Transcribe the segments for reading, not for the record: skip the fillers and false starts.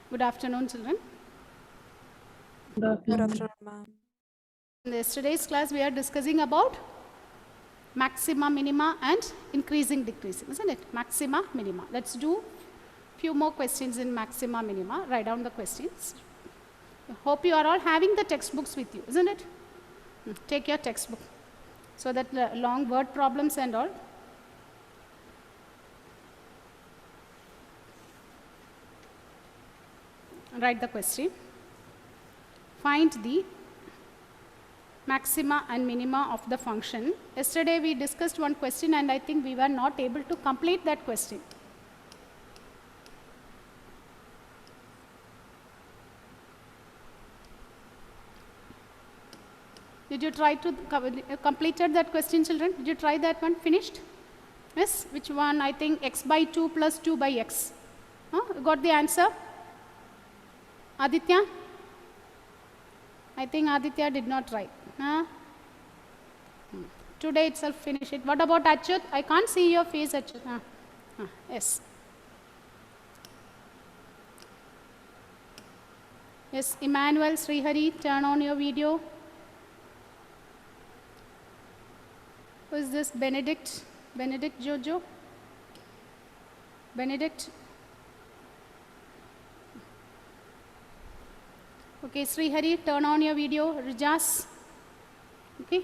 Good afternoon, children. Good afternoon, ma'am. In yesterday's class, we are discussing about maxima, minima, and increasing, decreasing, isn't it? Maxima, minima. Let's do few more questions in maxima, minima. Write down the questions. I hope you are all having the textbooks with you, isn't it? Take your textbook. So that long word problems and all. Write the question. Find the maxima and minima of the function. Yesterday we discussed one question and I think we were not able to complete that question. Did you try to completed that question, children? Did you try that one? Finished? Yes? Which one? I think x by 2 plus 2 by x. Got the answer? Aditya? I think Aditya did not try. Today itself finish it. What about Achyut? I can't see your face, Achyut. Yes. Yes, Emmanuel, Srihari, turn on your video. Who is this? Benedict? Benedict Jojo? Benedict? Okay, Srihari, turn on your video. Rijas? Okay.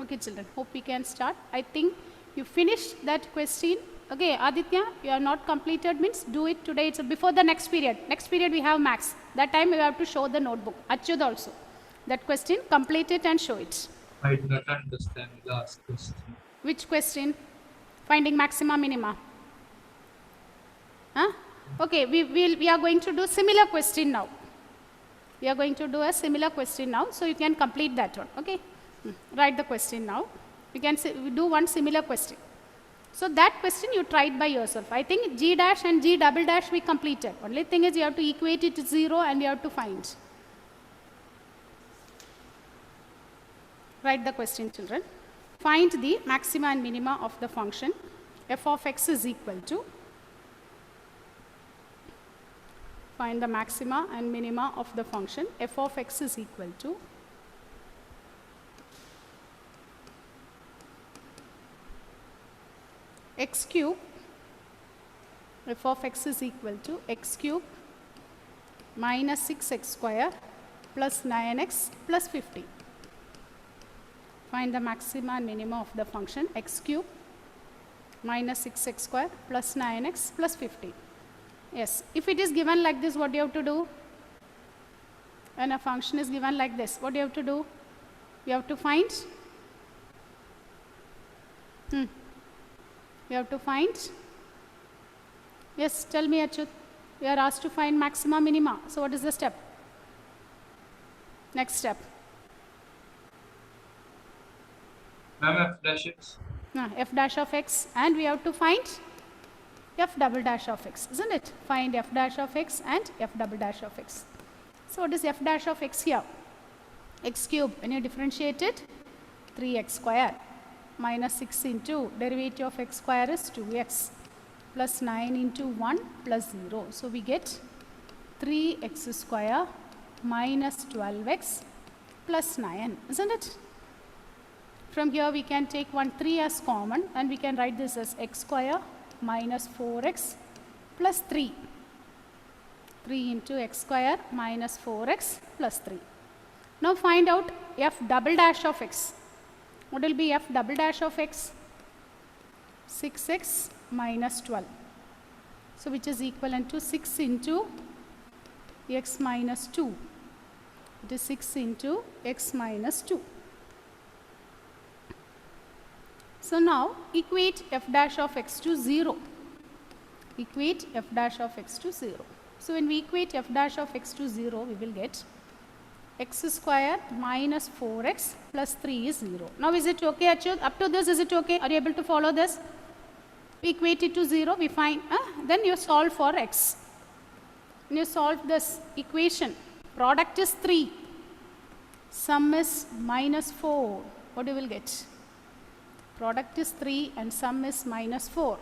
Okay, children, hope we can start. I think you finished that question. Okay, Aditya, you have not completed means do it today. It's before the next period. Next period we have max. That time we have to show the notebook. Achyut also. That question, complete it and show it. I do not understand the last question. Which question? Finding maxima, minima. Okay, we are going to do similar question now. We are going to do a similar question now, so you can complete that one. Okay, write the question now. We can do one similar question. So that question you tried by yourself. I think G dash and G double dash we completed. Only thing is you have to equate it to 0 and you have to find. Write the question, children. Find the maxima and minima of the function f of x is equal to. Find the maxima and minima of the function f of x is equal to x cube, f of x is equal to x cube minus 6x square plus 9x plus 50. Find the maxima and minima of the function x cube minus 6x square plus 9x plus 50. Yes, if it is given like this, what do you have to do? When a function is given like this, what do you have to do? You have to find? You have to find? Yes, tell me, Achyut. We are asked to find maxima, minima. So what is the step? Next step. Ma'am, f dash x. F dash of x, and we have to find f double dash of x, isn't it? Find f dash of x and f double dash of x. So what is f dash of x here? X cube, when you differentiate it, 3x square minus 6 into derivative of x square is 2x plus 9 into 1 plus 0. So we get 3x square minus 12x plus 9, isn't it? From here we can take 1 3 as common and we can write this as x square minus 4x plus 3. 3 into x square minus 4x plus 3. Now find out f double dash of x. What will be f double dash of x? 6x minus 12. So which is equivalent to 6 into x minus 2. It is 6 into x minus 2. So now equate f dash of x to 0. Equate f dash of x to 0. So when we equate f dash of x to 0, we will get x square minus 4x plus 3 is 0. Now is it okay, Achyut? Up to this, is it okay? Are you able to follow this? We equate it to 0, we find, then you solve for x. When you solve this equation, product is 3, sum is minus 4. What you will get? Product is 3 and sum is minus 4.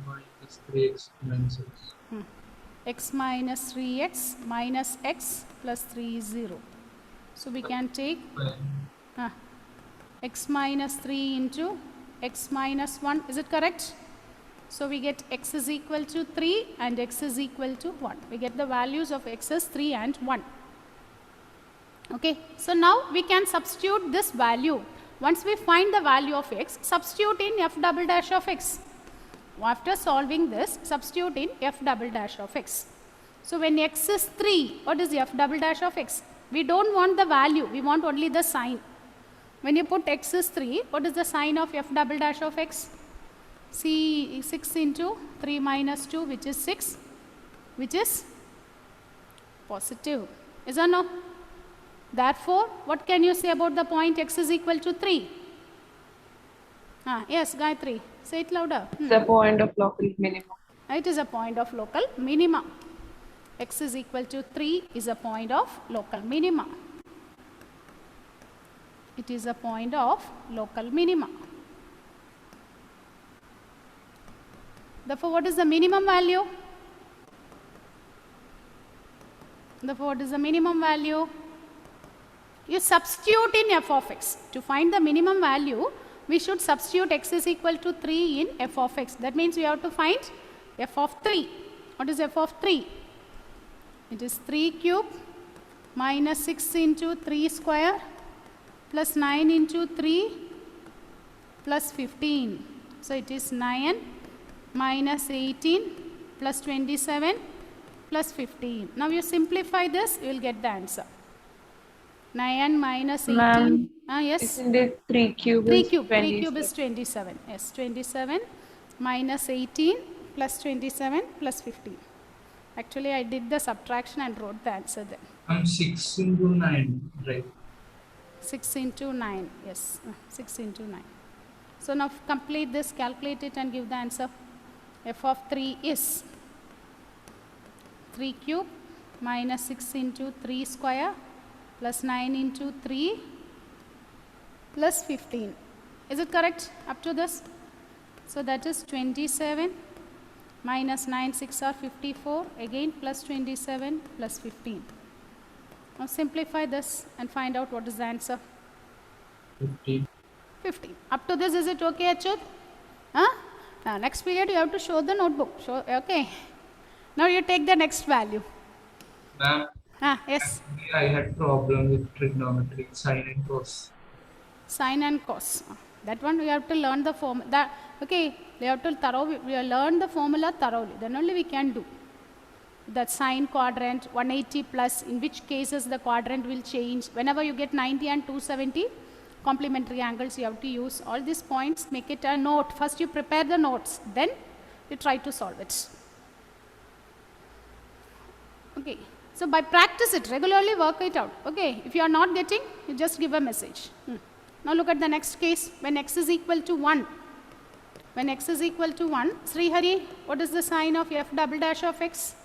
minus 3x minus x. X minus 3x minus x plus 3 is 0. So we can take x minus 3 into x minus 1. Is it correct? So we get x is equal to 3 and x is equal to 1. We get the values of x as 3 and 1. Okay. So now we can substitute this value. Once we find the value of x, substitute in f double dash of x. After solving this, substitute in f double dash of x. So when x is 3, what is f double dash of x? We don't want the value, we want only the sign. When you put x is 3, what is the sign of f double dash of x? See 6 into 3 minus 2, which is 6, which is positive. Is or no? Therefore, what can you say about the point x is equal to 3? Yes, Gayatri, say it louder. It's a point of local minimum. It is a point of local minima. X is equal to 3 is a point of local minima. It is a point of local minima. Therefore, what is the minimum value? Therefore, what is the minimum value? You substitute in f of x. To find the minimum value, we should substitute x is equal to 3 in f of x. That means we have to find f of 3. What is f of 3? It is 3 cube minus 6 into 3 square plus 9 into 3 plus 15. So it is 9 minus 18 plus 27 plus 15. Now you simplify this, you will get the answer. 9 minus 18. Ma'am, Yes. isn't it 3 cube? 3 is cube. 3 cube 27? is 27. Yes, 27 minus 18 plus 27 plus 15. Actually, I did the subtraction and wrote the answer there. 6 into 9, right? 6 into 9. Yes, 6 into 9. So now complete this, calculate it and give the answer. F of 3 is 3 cube minus 6 into 3 square plus 9 into 3 plus 15. Is it correct up to this? So that is 27 minus 9, 6 are 54, again plus 27 plus 15. Now simplify this and find out what is the answer. 15. 15. Up to this, is it okay, Achyut? Now next period you have to show the notebook. Okay. Now you take the next value. Ma'am, Yes. I had problem with trigonometry, sine and cos. Sine and cos. That one we have to learn the formula. Okay, we have to learn the formula thoroughly. Then only we can do. That sine quadrant, 180 plus, in which cases the quadrant will change. Whenever you get 90 and 270, complementary angles you have to use. All these points, make it a note. First you prepare the notes, then you try to solve it. Okay. So by practice it, regularly work it out. Okay. If you are not getting, you just give a message. Now look at the next case. When x is equal to 1. When x is equal to 1, Srihari, what is the sign of f double dash of x?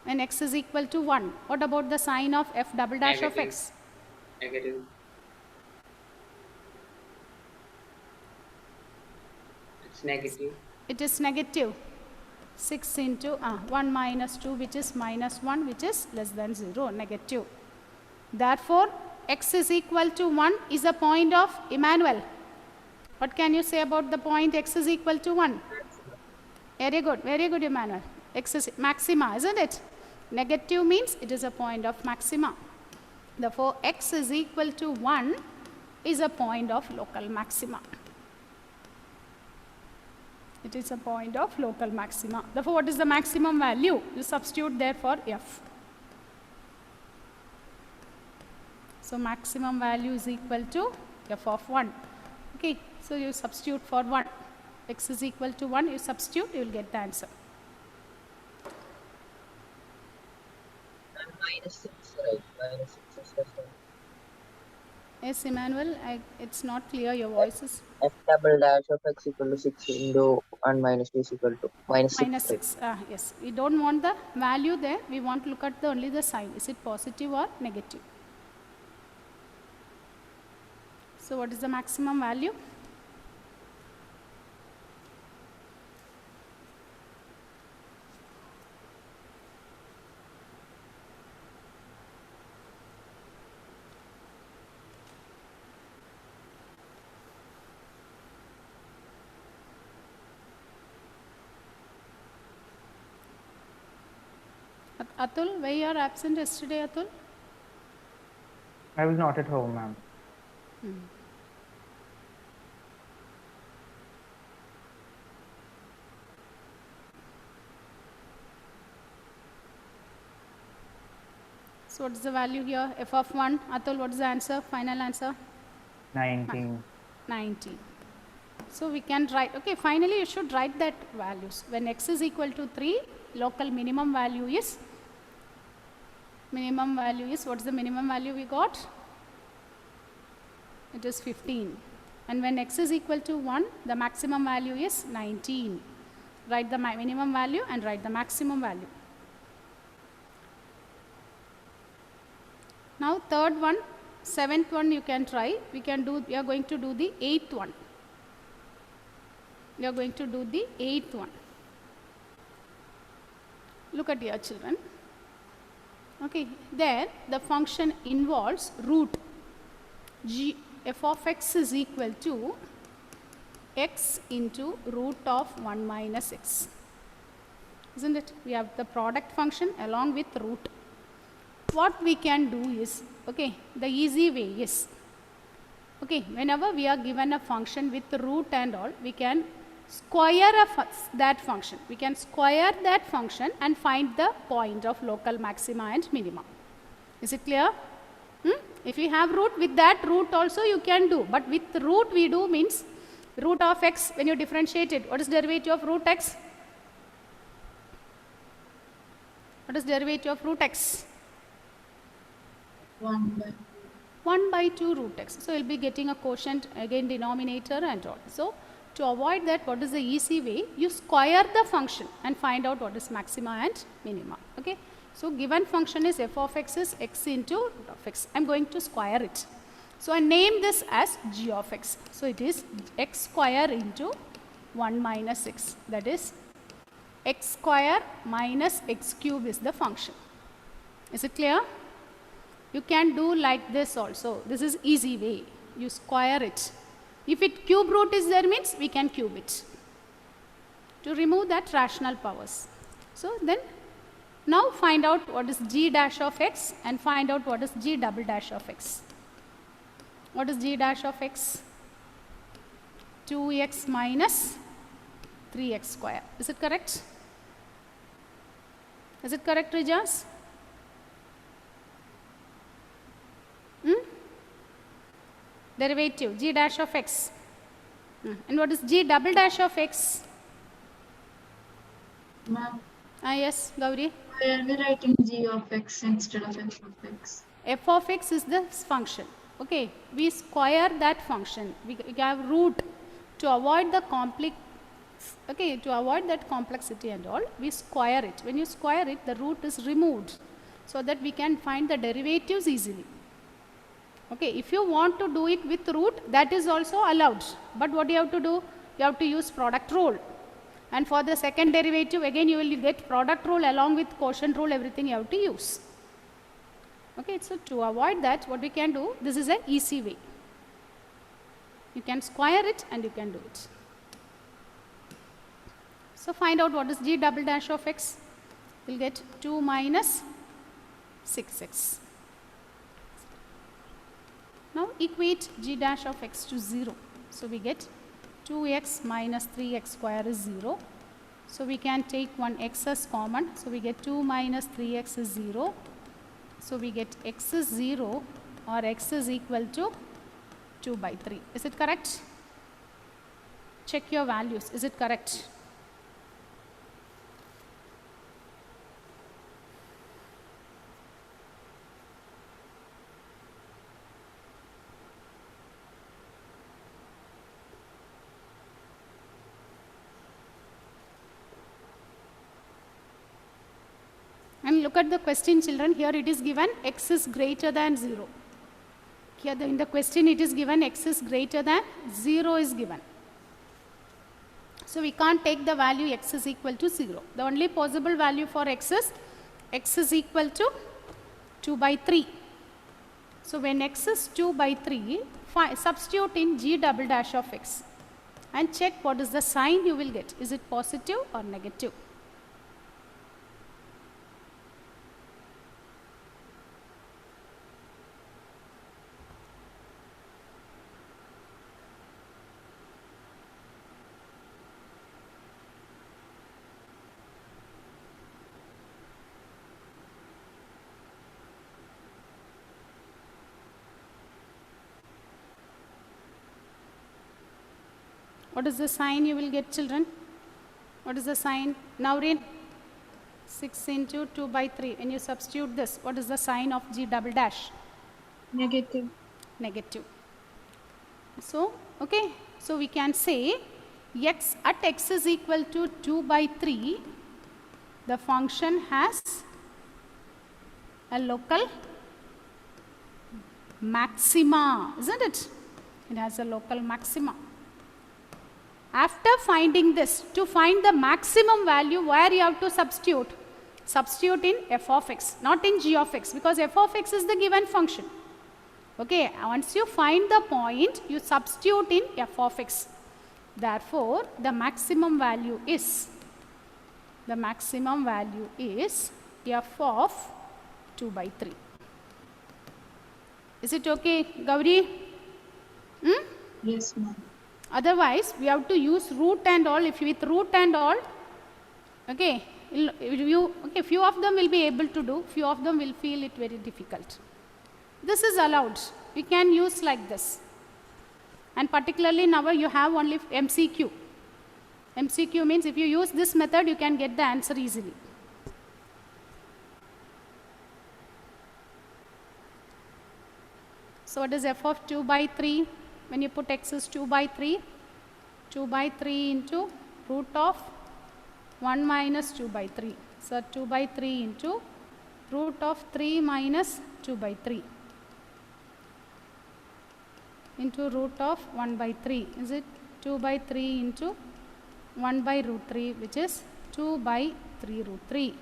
When x is equal to 1, what about the sign of f double dash of x? Negative. It's negative. It is negative. 6 into 1 minus 2, which is minus 1, which is less than 0, negative. Therefore, x is equal to 1 is a point of Emmanuel. What can you say about the point x is equal to 1? Very good, Emmanuel. X is maxima, isn't it? Negative means it is a point of maxima. Therefore, x is equal to 1 is a point of local maxima. It is a point of local maxima. Therefore, what is the maximum value? You substitute there for f. So, maximum value is equal to f of 1. Okay. So, you substitute for 1. X is equal to 1, you substitute, you will get the answer. Minus 6, right? Minus 6 is less than. Yes, Emmanuel, it's not clear, your voice is F double dash of x equal to 6 into 1 minus 2 is equal to minus 6. minus 6. Yes, we don't want the value there, we want to look at only the sign. Is it positive or negative? So, what is the maximum value? Atul, why you are absent yesterday, Atul? I was not at home, ma'am. So what is the value here? F of 1. Atul, what is the answer? Final answer? 19. 90. So we can write, okay, finally you should write that values. When x is equal to 3, local minimum value is, what is the minimum value we got? It is 15. And when x is equal to 1, the maximum value is 19. Write the minimum value and write the maximum value. Now third one, seventh one you can try. We are going to do the eighth one. We are going to do the eighth one. Look at here, children. Okay, there the function involves root g f of x is equal to x into root of 1 minus x. Isn't it? We have the product function along with root. What we can do is, okay, the easy way is, okay, whenever we are given a function with root and all, we can square that function. We can square that function and find the point of local maxima and minima. Is it clear? If you have root, with that root also you can do. But with root we do means root of x, when you differentiate it, what is derivative of root x? What is derivative of root x? 1 by 2 root x. So, you will be getting a quotient, again denominator and all. So, to avoid that, what is the easy way? You square the function and find out what is maxima and minima. Okay. So, given function is f of x is x into root of x. I am going to square it. So, I name this as g of x. So, it is x square into 1 minus x. That is x square minus x cube is the function. Is it clear? You can do like this also. This is easy way. You square it. If it cube root is there means we can cube it to remove that rational powers. So then now find out what is g dash of x and find out what is g double dash of x. What is g dash of x? 2x minus 3x square. Is it correct? Is it correct, Rijas? Derivative g dash of x. And what is g double dash of x? Ma'am, Yes, Gauri. why are we writing g of x instead of f of x? F of x is the function. Okay, we square that function. We have root to avoid the complex. Okay, to avoid that complexity and all, we square it. When you square it, the root is removed so that we can find the derivatives easily. Okay, if you want to do it with root, that is also allowed. But what you have to do? You have to use product rule. And for the second derivative, again you will get product rule along with quotient rule, everything you have to use. Okay, so to avoid that, what we can do, this is an easy way. You can square it and you can do it. So find out what is g double dash of x. We will get 2 minus 6x. Now equate g dash of x to 0. So we get 2x minus 3x square is 0. So we can take one x as common. So we get 2 minus 3x is 0. So we get x is 0 or x is equal to 2 by 3. Is it correct? Check your values. Is it correct? And look at the question, children. Here it is given x is greater than 0. Here in the question it is given x is greater than 0 is given. So we can't take the value x is equal to 0. The only possible value for x is equal to 2 by 3. So when x is 2 by 3, substitute in g double dash of x and check what is the sign you will get. Is it positive or negative? What is the sign you will get, children? What is the sign? Now read 6 into 2 by 3. When you substitute this, what is the sign of G double dash? Negative. Negative. So, okay. So, we can say x at x is equal to 2 by 3, the function has a local maxima, isn't it? It has a local maxima. After finding this, to find the maximum value, where you have to substitute? Substitute in f of x, not in g of x, because f of x is the given function. Okay, once you find the point, you substitute in f of x. Therefore, the maximum value is f of 2 by 3. Is it okay, Gauri? Yes, ma'am. Otherwise, we have to use root and all. If with root and all, okay, few of them will be able to do, few of them will feel it very difficult. This is allowed. We can use like this. And particularly now you have only MCQ. MCQ means if you use this method, you can get the answer easily. So what is f of 2 by 3? When you put x is 2 by 3, 2 by 3 into root of 1 minus 2 by 3. So 2 by 3 into root of 3 minus 2 by 3 into root of 1 by 3. Is it 2 by 3 into 1 by root 3, which is 2 by 3 root 3.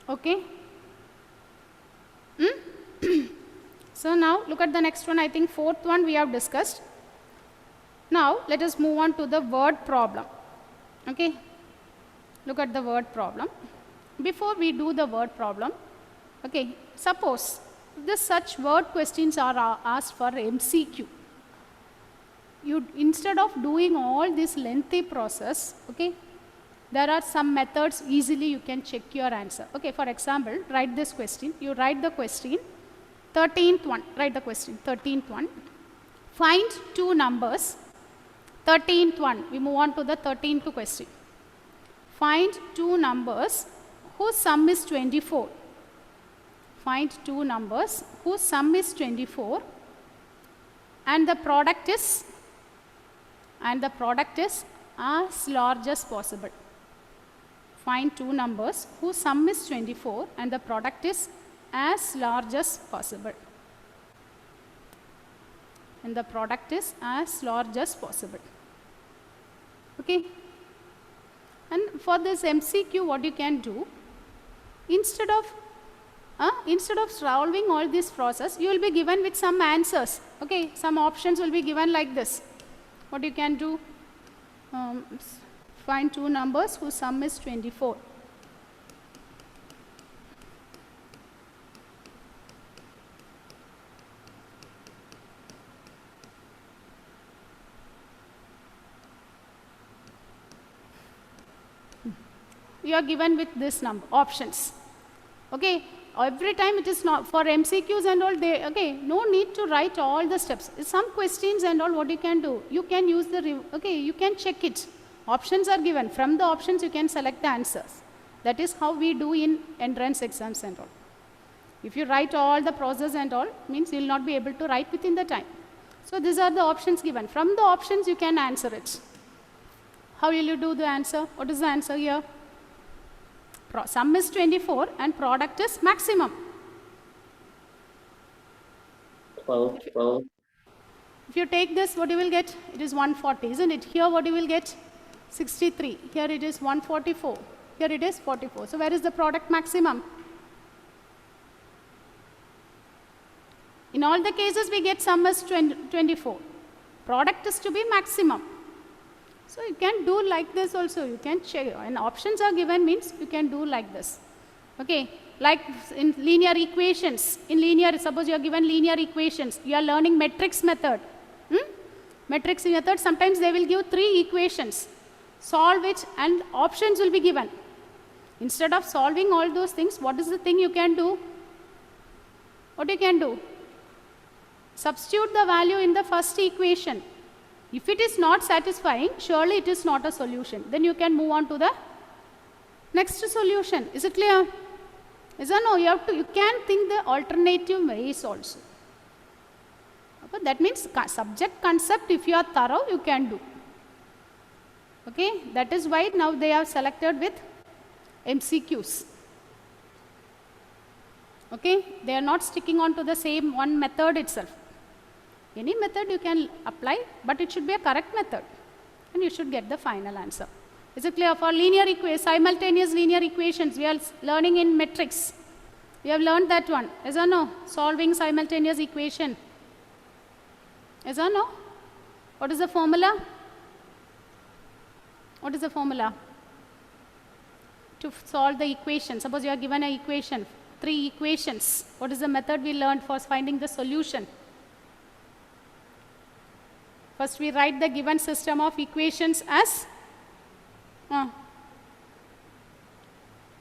Okay. So now look at the next one. I think fourth one we have discussed. Now let us move on to the word problem. Okay. Look at the word problem. Before we do the word problem, okay, suppose this such word questions are asked for MCQ. You instead of doing all this lengthy process, okay, there are some methods easily you can check your answer. Okay, for example, write this question. You write the question, 13th one, write the question, 13th one. Find two numbers, 13th one. We move on to the 13th question. Find two numbers whose sum is 24. Find two numbers whose sum is 24 and the product is as large as possible. Find two numbers whose sum is 24 and the product is as large as possible. And the product is as large as possible. Okay. And for this MCQ, what you can do, instead of solving all this process, you will be given with some answers. Okay, some options will be given like this. What you can do? Find two numbers whose sum is 24. You are given with this number options. Okay, every time it is not for MCQs and all. No need to write all the steps. Some questions and all. What you can do? You can use you can check it. Options are given. From the options, you can select the answers. That is how we do in entrance exams and all. If you write all the process and all, means you will not be able to write within the time. So these are the options given. From the options, you can answer it. How will you do the answer? What is the answer here? Sum is 24 and product is maximum. 12. If you take this, what you will get? It is 140, isn't it? Here, what you will get? 63. Here it is 144. Here it is 44. So where is the product maximum? In all the cases, we get sum as 24. Product is to be maximum. So you can do like this also. You can check. And options are given means you can do like this. Okay. Like in linear equations. In linear, suppose you are given linear equations. You are learning matrix method. Matrix method, sometimes they will give 3 equations. Solve it and options will be given. Instead of solving all those things, what is the thing you can do? What you can do? Substitute the value in the first equation. If it is not satisfying, surely it is not a solution. Then you can move on to the next solution. Is it clear? Yes or no? You can think the alternative ways also. Okay, that means subject concept, if you are thorough, you can do. Okay, that is why now they are selected with MCQs. Okay, they are not sticking on to the same one method itself. Any method you can apply, but it should be a correct method and you should get the final answer. Is it clear? For linear simultaneous linear equations, we are learning in matrix. We have learned that one. Yes or no? Solving simultaneous equation. Yes or no? What is the formula? What is the formula? To solve the equation. Suppose you are given an equation, 3 equations. What is the method we learned for finding the solution? First we write the given system of equations as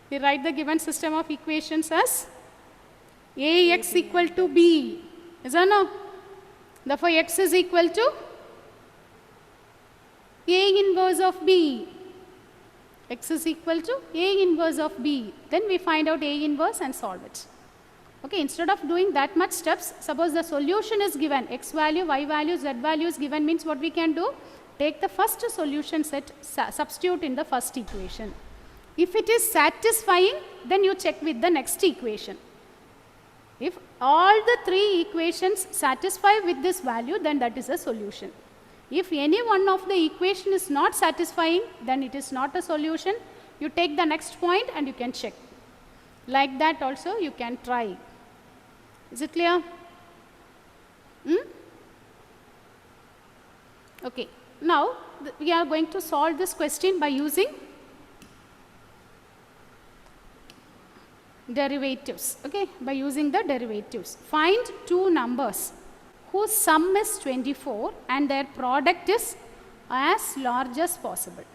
we write the given system of equations as Ax equal to b. Is or no? Therefore, x is equal to A inverse of b. X is equal to A inverse of b. Then we find out A inverse and solve it. Okay, instead of doing that much steps, suppose the solution is given, x value, y value, z value is given, means what we can do? Take the first solution set, substitute in the first equation. If it is satisfying, then you check with the next equation. If all the 3 equations satisfy with this value, then that is a solution. If any one of the equation is not satisfying, then it is not a solution. You take the next point and you can check. Like that also you can try. Is it clear? Okay. Now we are going to solve this question by using derivatives. Okay, by using the derivatives. Find 2 numbers whose sum is 24 and their product is as large as possible.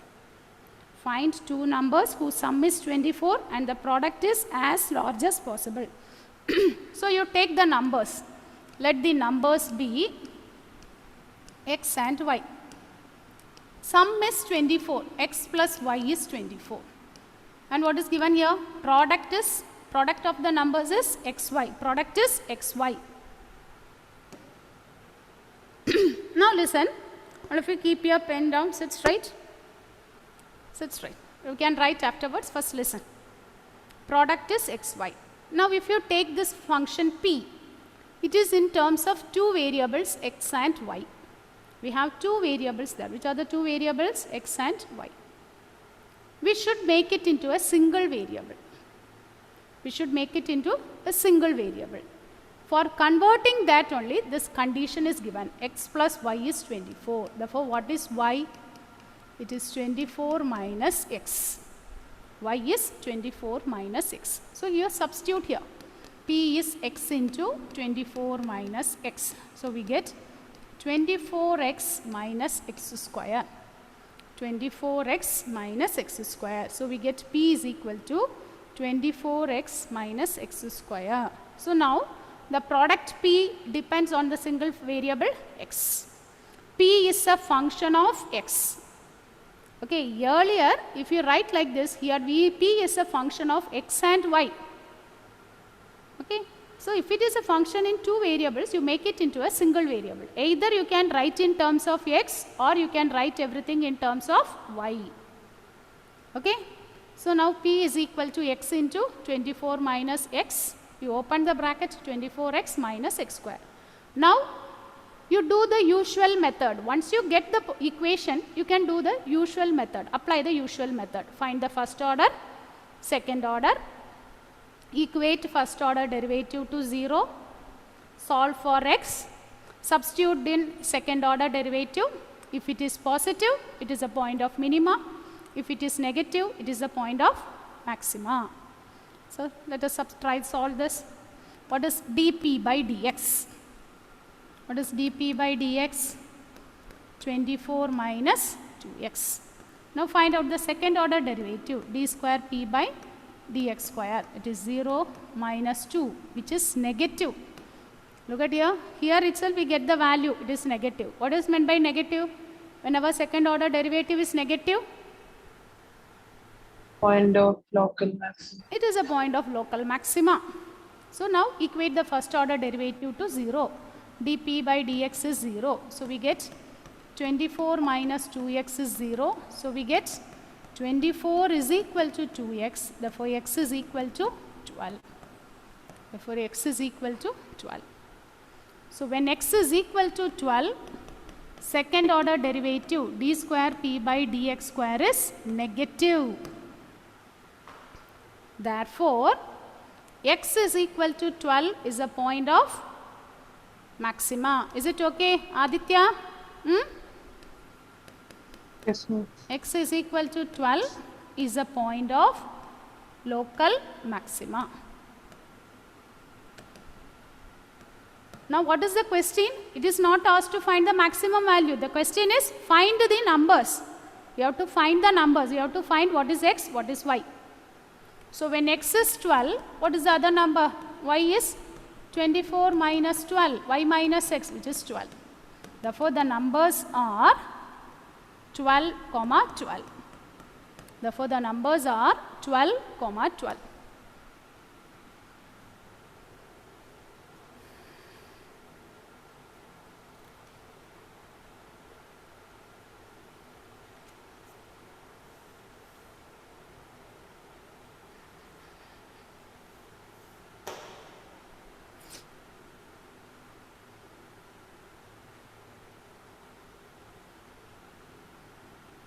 Find 2 numbers whose sum is 24 and the product is as large as possible. So you take the numbers. Let the numbers be x and y. Sum is 24. X plus y is 24. And what is given here? Product of the numbers is xy. Product is xy. Now listen. All of you keep your pen down. Sit straight. Sit straight. You can write afterwards. First listen. Product is xy. Now if you take this function p, it is in terms of 2 variables x and y. We have 2 variables there. Which are the 2 variables? X and y. We should make it into a single variable. We should make it into a single variable. For converting that only, this condition is given. X plus y is 24. Therefore, what is y? It is 24 minus x. Y is 24 minus x. So, you substitute here. P is x into 24 minus x. So, we get 24x minus x square. 24x minus x square. So, we get P is equal to 24x minus x square. So, now the product P depends on the single variable x. P is a function of x. Okay, earlier if you write like this, here P is a function of x and y. Okay, so if it is a function in 2 variables, you make it into a single variable. Either you can write in terms of x or you can write everything in terms of y. Okay, so now P is equal to x into 24 minus x. You open the bracket, 24x minus x square. Now you do the usual method. Once you get the equation, you can do the usual method. Apply the usual method. Find the first order, second order, equate first order derivative to 0, solve for x, substitute in second order derivative. If it is positive, it is a point of minima. If it is negative, it is a point of maxima. So let us try solve this. What is dp by dx? What is dp by dx? 24 minus 2x. Now find out the second order derivative, d square p by dx square. It is 0 minus 2, which is negative. Look at here. Here itself we get the value. It is negative. What is meant by negative? When our second order derivative is negative, Point of local maximum. it is a point of local maxima. So now equate the first order derivative to 0. dp by dx is 0. So we get 24 minus 2x is 0. So we get 24 is equal to 2x. Therefore x is equal to 12. Therefore x is equal to 12. So when x is equal to 12, second order derivative d square p by dx square is negative. Therefore, x is equal to 12 is a point of maxima. Is it okay, Aditya? Yes, ma'am. X is equal to 12 is a point of local maxima. Now what is the question? It is not asked to find the maximum value. The question is find the numbers. You have to find the numbers. You have to find what is x, what is y. So when x is 12, what is the other number? Y is 24 minus 12, y minus x, which is 12. Therefore the numbers are 12, 12. Therefore the numbers are 12, 12.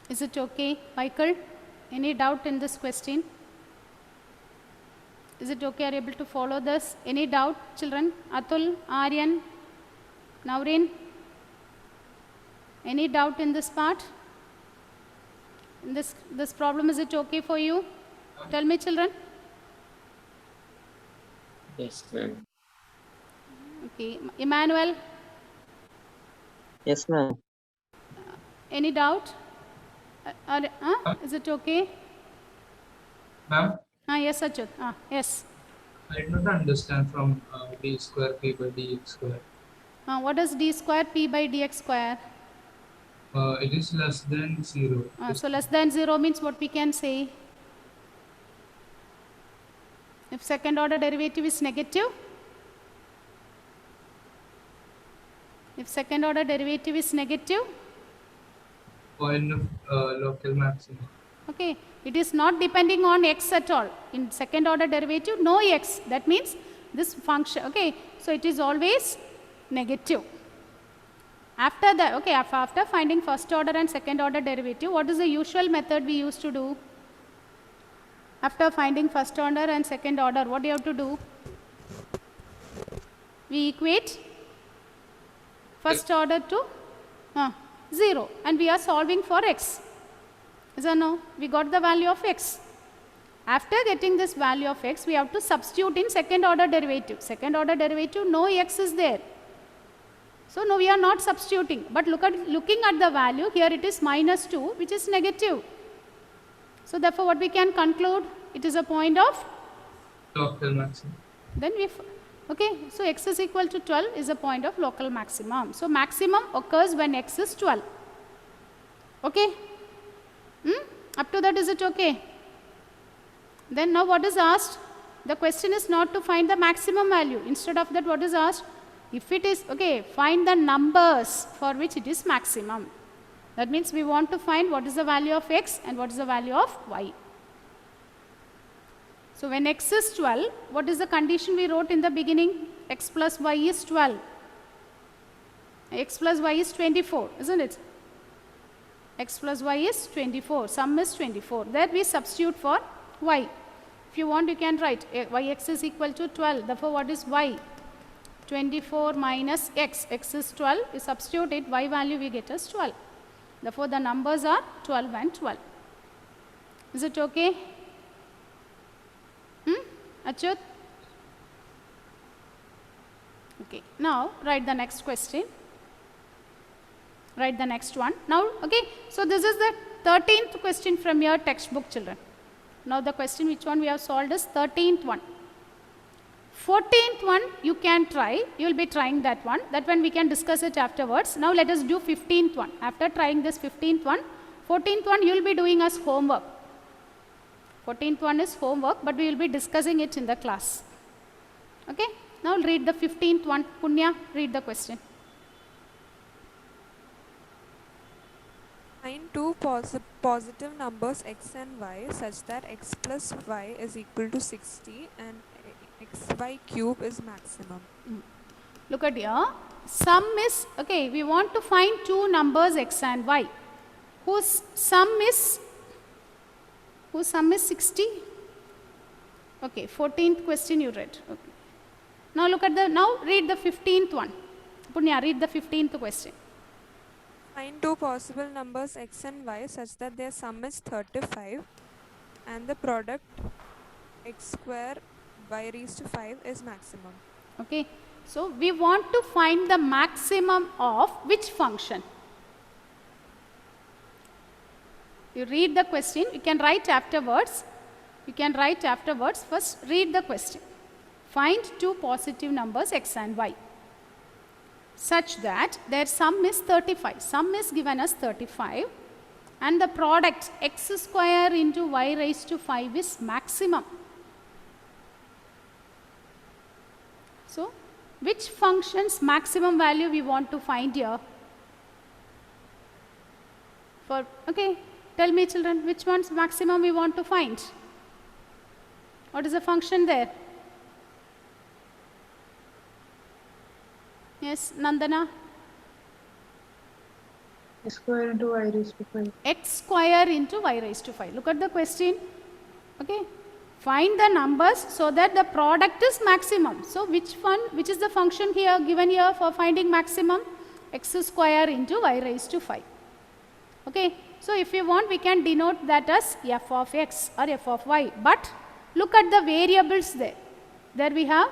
Is it okay, Michael? Any doubt in this question? Is it okay? Are you able to follow this? Any doubt, children? Atul, Aryan, Naureen? Any doubt in this part? In this problem, is it okay for you? Tell me, children. Yes, ma'am. Okay, Emmanuel, Yes, ma'am. any doubt? Is it okay? Ma'am, Yes, Achut. Yes. I did not understand from d square p by dx square. What is d square p by dx square? It is less than 0. So less than 0 means what we can say? If second order derivative is negative, if second order derivative is negative, Point of local maximum. okay, it is not depending on x at all. In second order derivative, no x. That means this function, okay, so it is always negative. After that, okay, after finding first order and second order derivative, what is the usual method we used to do? After finding first order and second order, what do you have to do? We equate first order to 0 and we are solving for x. Is or no? We got the value of x. After getting this value of x, we have to substitute in second order derivative. Second order derivative, no x is there. So no, we are not substituting. But looking at the value, here it is minus 2, which is negative. So therefore, what we can conclude? It is a point of Local maximum. then we okay, so x is equal to 12 is a point of local maximum. So maximum occurs when x is 12. Okay? Up to that, is it okay? Then now what is asked? The question is not to find the maximum value. Instead of that, what is asked? If it is, okay, find the numbers for which it is maximum. That means we want to find what is the value of x and what is the value of y. So when x is 12, what is the condition we wrote in the beginning? X plus y is 12. X plus y is 24, isn't it? X plus y is 24. Sum is 24. There we substitute for y. If you want, you can write yx is equal to 12. Therefore, what is y? 24 minus x. X is 12. We substitute it. Y value we get as 12. Therefore, the numbers are 12 and 12. Is it okay? Achyut? Okay. Now, write the next question. Write the next one. Now, okay. So, this is the 13th question from your textbook, children. Now, the question which one we have solved is 13th one. 14th one you can try. You will be trying that one. That one we can discuss it afterwards. Now, let us do 15th one. After trying this 15th one, 14th one you will be doing as homework. 14th one is homework, but we will be discussing it in the class. Okay. Now, read the 15th one. Punya, read the question. Find two positive numbers x and y such that x plus y is equal to 60 and xy cube is maximum. Look at here. Sum is, okay, we want to find two numbers x and y whose sum is 60. Okay, 14th question you read. Okay. Now look at now read the 15th one. Punya, read the 15th question. Find two possible numbers x and y such that their sum is 35 and the product x square y raised to 5 is maximum. Okay. So, we want to find the maximum of which function? You read the question, you can write afterwards. You can write afterwards. First, read the question. Find two positive numbers x and y such that their sum is 35. Sum is given as 35 and the product x square into y raised to 5 is maximum. So, which function's maximum value we want to find here? Okay, tell me children, which one's maximum we want to find? What is the function there? Yes, Nandana? X square into y raised to 5. X square into y raised to 5. Look at the question. Okay. Find the numbers so that the product is maximum. So, which is the function here given here for finding maximum? X square into y raised to 5. Okay. So, if you want, we can denote that as f of x or f of y. But look at the variables there. There we have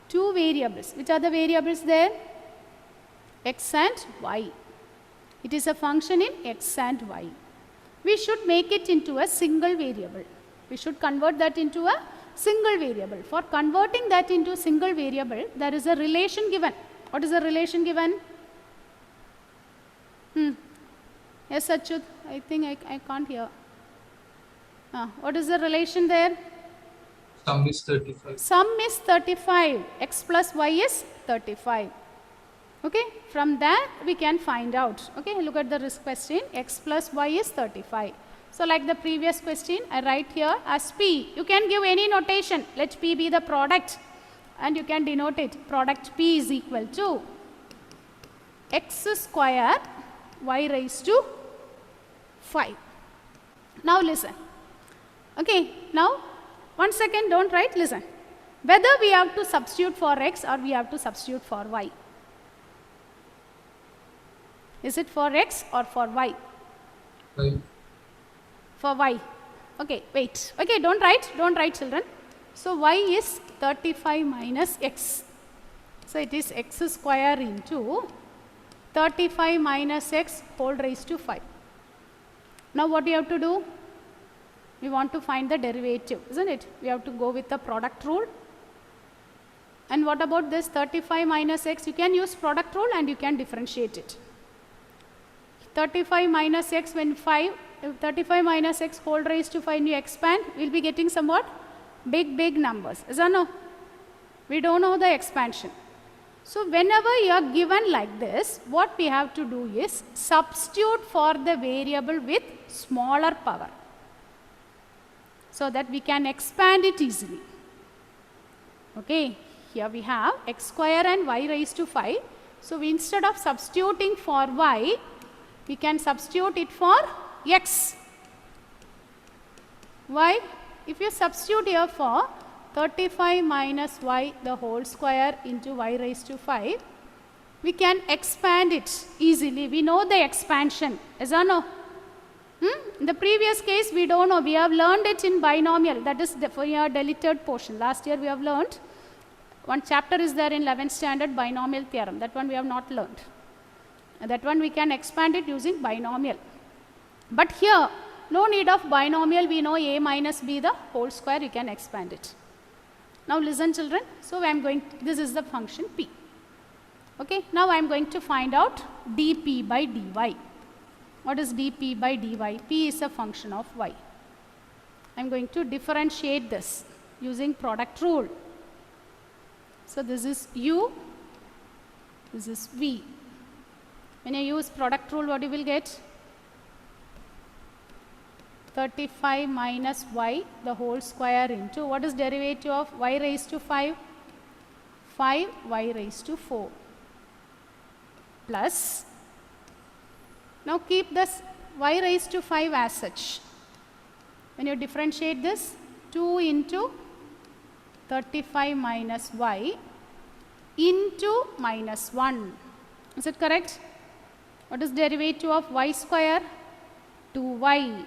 two variables. Which are the variables there? X and y. It is a function in x and y. We should make it into a single variable. We should convert that into a single variable. For converting that into a single variable, there is a relation given. What is the relation given? Yes, Achyut, I think I can't hear. What is the relation there? Sum is 35. Sum is 35. X plus y is 35. Okay, from that we can find out. Okay, look at the risk question. X plus y is 35. So, like the previous question, I write here as P. You can give any notation. Let P be the product and you can denote it. Product P is equal to x square y raised to 5. Now, listen. Okay, now one second, don't write, listen. Whether we have to substitute for x or we have to substitute for y. Is it for x or for y? Right. For y. Okay, wait. Okay, don't write children. So, y is 35 minus x. So, it is x square into 35 minus x whole raised to 5. Now, what you have to do? We want to find the derivative, isn't it? We have to go with the product rule. And what about this 35 minus x? You can use product rule and you can differentiate it. 35 minus x when 5, 35 minus x whole raised to 5 you expand, we will be getting somewhat big numbers. Is that no? We don't know the expansion. So, whenever you are given like this, what we have to do is substitute for the variable with smaller power, so that we can expand it easily. Okay, here we have x square and y raised to 5. So instead of substituting for y, we can substitute it for x. Why? If you substitute here for 35 minus y the whole square into y raised to 5, we can expand it easily. We know the expansion, yes or no? In the previous case, we don't know. We have learned it in binomial. That is for your deleted portion. Last year we have learned. One chapter is there in 11th standard, binomial theorem. That one we have not learned. And that one we can expand it using binomial. But here, no need of binomial. We know a minus b the whole square. You can expand it. Now listen, children. So I am going. This is the function p. Okay. Now I am going to find out dp by dy. What is dp by dy? P is a function of y. I am going to differentiate this using product rule. So this is u, this is v. When you use product rule, what you will get? 35 minus y the whole square into, what is derivative of y raised to 5? 5y raised to 4 plus, now keep this y raised to 5 as such. When you differentiate this, 2 into 35 minus y into minus 1. Is it correct? What is derivative of y square? 2y.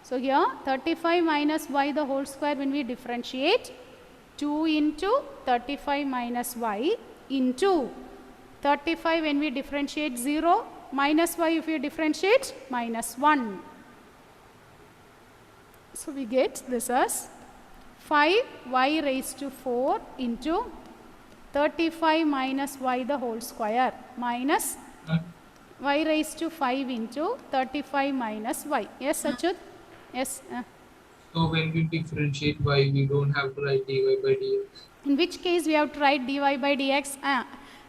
So here 35 minus y the whole square, when we differentiate, 2 into 35 minus y into 35 when we differentiate 0, minus y if we differentiate minus 1. So we get this as 5y raised to 4 into 35 minus y the whole square minus y raised to 5 into 35 minus y. Yes, Achut? Yes. So when we differentiate y, we don't have to write dy by dx. In which case we have to write dy by dx?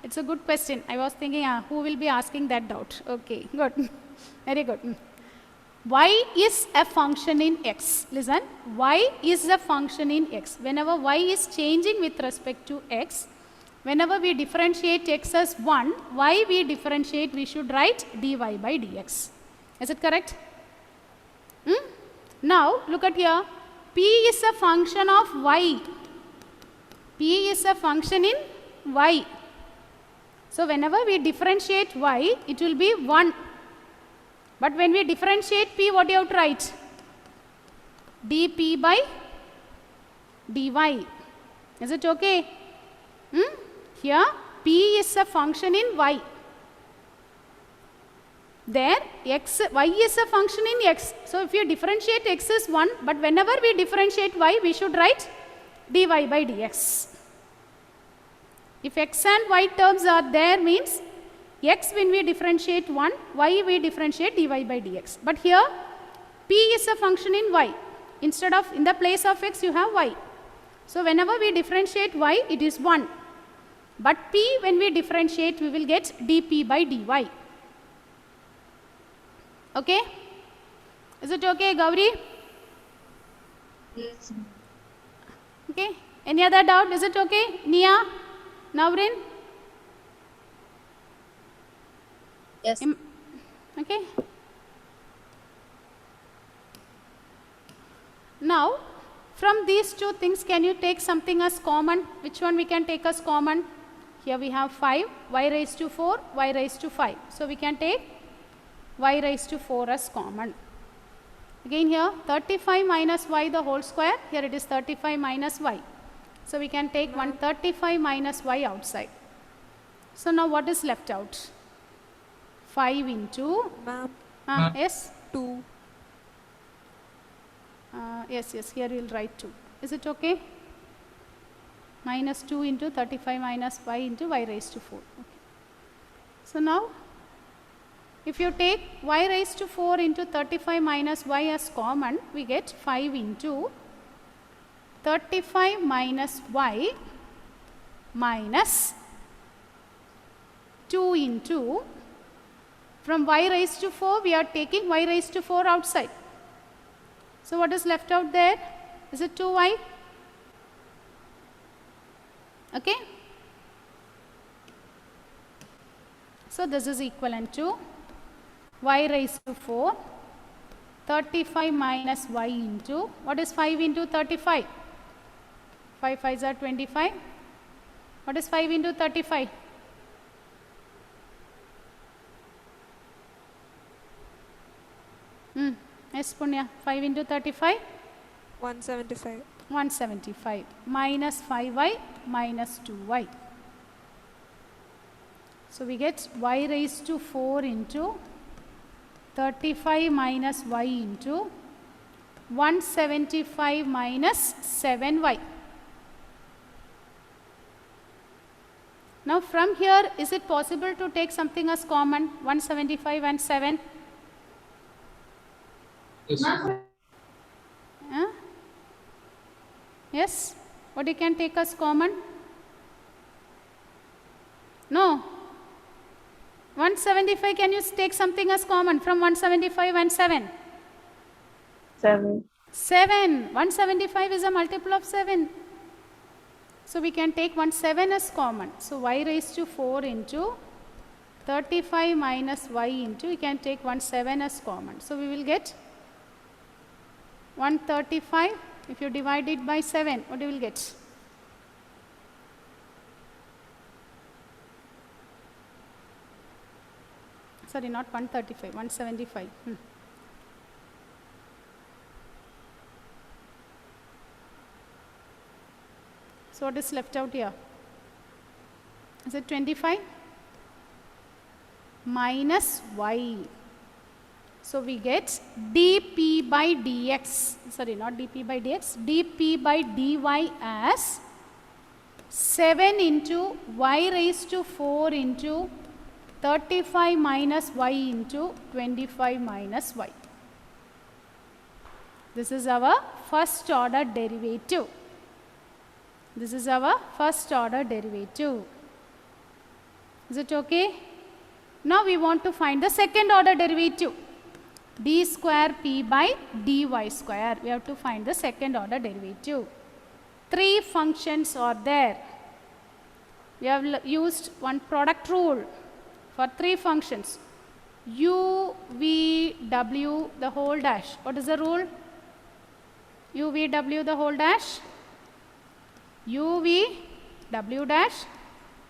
It's a good question. I was thinking, who will be asking that doubt? Okay, good. Very good. Y is a function in x. Listen, y is a function in x. Whenever y is changing with respect to x, whenever we differentiate x as 1, y we differentiate, we should write dy by dx. Is it correct? Now, look at here. P is a function of y. P is a function in y. So, whenever we differentiate y, it will be 1. But when we differentiate p, what do you have to write? dp by dy. Is it okay? Here, p is a function in y. There, y is a function in x. So, if you differentiate x is 1, but whenever we differentiate y, we should write dy by dx. If x and y terms are there, means x when we differentiate 1, y we differentiate dy by dx. But here, p is a function in y. Instead of, in the place of x, you have y. So, whenever we differentiate y, it is 1. But p, when we differentiate, we will get dp by dy. Okay? Is it okay, Gauri? Yes. Okay. Any other doubt? Is it okay? Nia? Navrin? Yes. Okay. Now, from these two things, can you take something as common? Which one we can take as common? Here we have 5, y raised to 4, y raised to 5. So, we can take y raised to 4 as common. Again here 35 minus y the whole square, here it is 35 minus y. So, we can take 135 minus y outside. So, now what is left out? 5 into, Ma'am, yes? 2. Yes, here we will write 2. Is it okay? Minus 2 into 35 minus y into y raised to 4. Okay. So, now if you take y raised to 4 into 35 minus y as common, we get 5 into 35 minus y minus 2 into, from y raised to 4, we are taking y raised to 4 outside. So, what is left out there? Is it 2y? Okay. So this is equivalent to y raised to 4, 35 minus y into, what is 5 into 35? 5 5s are 25. What is 5 into 35? Yes, Punya, 5 into 35? 175. 175 minus 5y minus 2y. So we get y raised to 4 into 35 minus y into 175 minus 7y. Now from here, is it possible to take something as common, 175 and 7? Yes. Huh? Yes? What you can take as common? No. 175, can you take something as common from 175 and 7? 7. 7. 175 is a multiple of 7. So we can take 7 as common. So y raised to 4 into 35 minus y into, we can take 7 as common. So we will get 135. If you divide it by 7, what you will get? Sorry, not 135, 175. So what is left out here? Is it 25? Minus y. So we get dp by dx, sorry, not dp by dx, dp by dy as 7 into y raised to 4 into 35 minus y into 25 minus y. This is our first order derivative. This is our first order derivative. Is it okay? Now we want to find the second order derivative. D square p by dy square. We have to find the second order derivative. 3 functions are there. We have used one product rule for 3 functions. U, v, w the whole dash. What is the rule? U, v, w the whole dash. U, v, w dash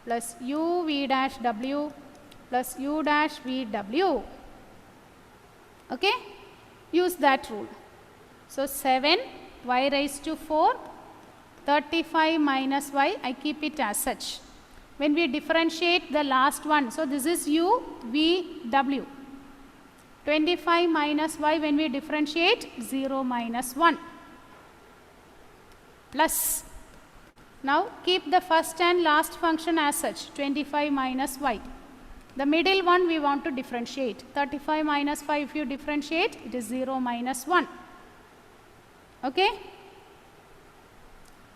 plus u, v dash w plus u dash v w. Okay, use that rule. So 7 y raised to 4, 35 minus y, I keep it as such. When we differentiate the last one, so this is u, v, w. 25 minus y, when we differentiate, 0 minus 1 plus. Now keep the first and last function as such, 25 minus y. The middle one we want to differentiate. 35 minus 5, if you differentiate, it is 0 minus 1. Okay?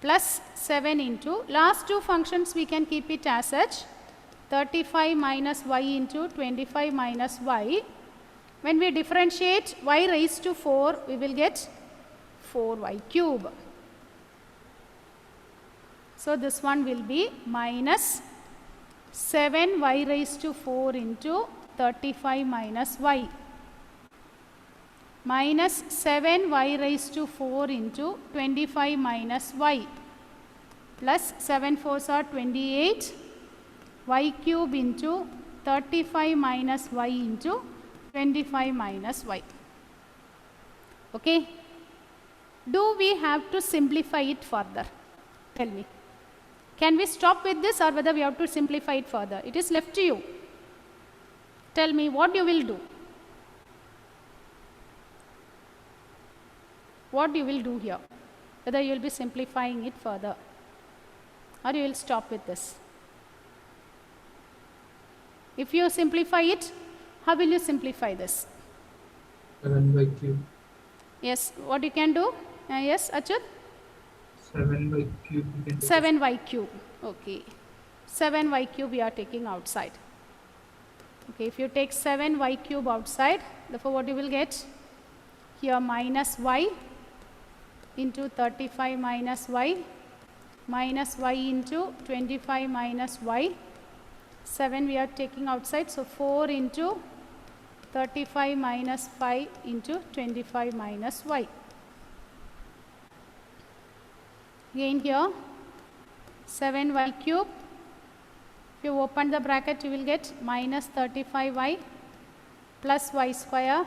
Plus 7 into, last 2 functions we can keep it as such, 35 minus y into 25 minus y. When we differentiate y raised to 4, we will get 4y cube. So this one will be minus 7 y raised to 4 into 35 minus y minus 7 y raised to 4 into 25 minus y plus 7 4s are 28 y cube into 35 minus y into 25 minus y. Okay. Do we have to simplify it further? Tell me. Can we stop with this or whether we have to simplify it further? It is left to you. Tell me what you will do. What you will do here? Whether you will be simplifying it further or you will stop with this. If you simplify it, how will you simplify this? 7 by cube. Yes, what you can do? Yes, Achyut? 7 by cube. You can take 7y cube. Okay. 7y cube we are taking outside. Okay, if you take 7y cube outside, therefore what you will get? Here minus y into 35 minus y into 25 minus y 7 we are taking outside, so 4 into 35 minus 5 into 25 minus y. Again here 7y cube. If you open the bracket, you will get minus 35y plus y square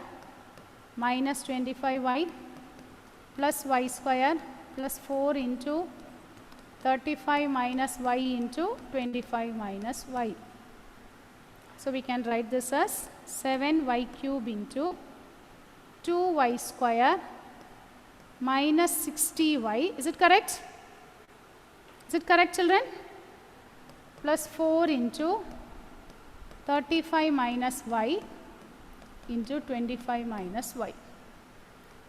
minus 25y plus y square plus 4 into 35 minus y into 25 minus y. So we can write this as 7y cube into 2y square minus 60y. Is it correct? Is it correct, children? Plus 4 into 35 minus y into 25 minus y.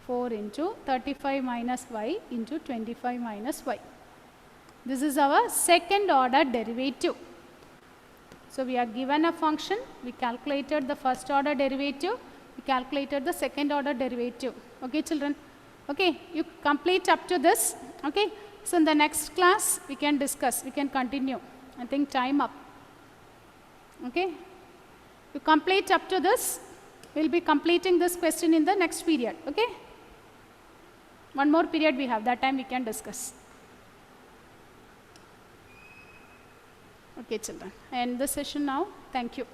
4 into 35 minus y into 25 minus y. This is our second order derivative. So we are given a function, we calculated the first order derivative, we calculated the second order derivative. Okay, children? Okay, you complete up to this. Okay, so in the next class we can discuss, we can continue. I think time up. Okay, you complete up to this, we will be completing this question in the next period. Okay, one more period we have, that time we can discuss. Okay, children, I end the session now. Thank you.